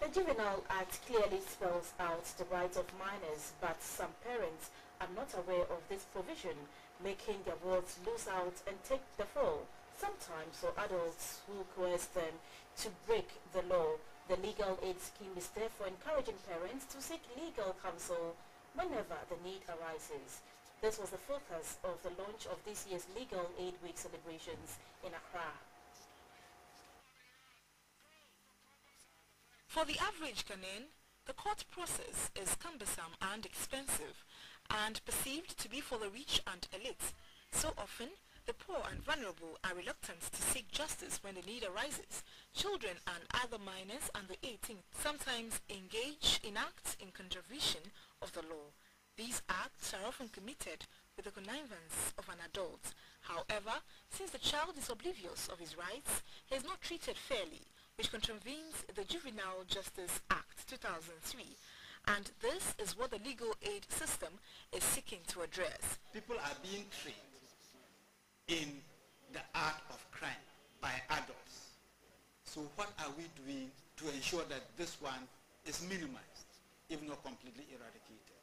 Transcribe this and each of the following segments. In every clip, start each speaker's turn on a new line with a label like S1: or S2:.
S1: The Juvenile Act clearly spells out the rights of minors, but some parents are not aware of this provision, making their wards lose out and take the fall. Sometimes for adults who coerce them to break the law. The legal aid scheme is therefore encouraging parents to seek legal counsel whenever the need arises. This was the focus of the launch of this year's Legal Aid Week celebrations in Accra.
S2: For the average Ghanaian, the court process is cumbersome and expensive and perceived to be for the rich and elite. So often, the poor and vulnerable are reluctant to seek justice when the need arises. Children and other minors under 18 sometimes engage in acts in contravention of the law. These acts are often committed with the connivance of an adult. However, since the child is oblivious of his rights, he is not treated fairly, which contravenes the Juvenile Justice Act 2003. And this is what the legal aid system is seeking to address.
S3: People are being trained in the art of crime by adults. So what are we doing to ensure that this one is minimized, if not completely eradicated?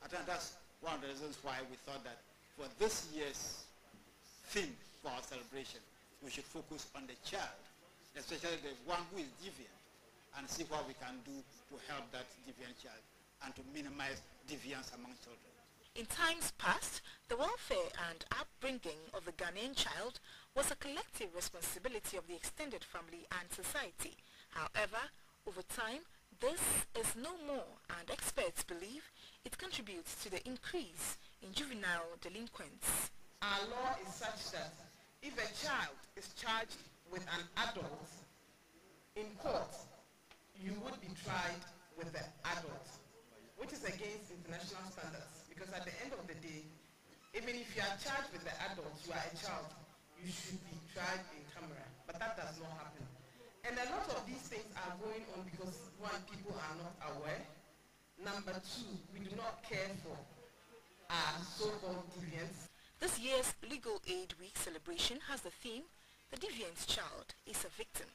S3: I think that's one of the reasons why we thought that for this year's theme for our celebration, we should focus on the child, especially the one who is deviant, and see what we can do to help that deviant child and to minimize deviance among children.
S2: In times past, the welfare and upbringing of the Ghanaian child was a collective responsibility of the extended family and society. However, over time, this is no more, and experts believe it contributes to the increase in juvenile delinquents.
S4: Our law is such that if a child is charged with an adult in court, you would be tried with the adult, which is against international standards. Because at the end of the day, even if you are charged with the adult, you are a child, you should be tried in camera. But that does not happen. And a lot of these things are going on because, one, people are not aware. Number two, we do not care for our so-called deviants.
S2: This year's Legal Aid Week celebration has the theme, "The Deviant Child is a Victim."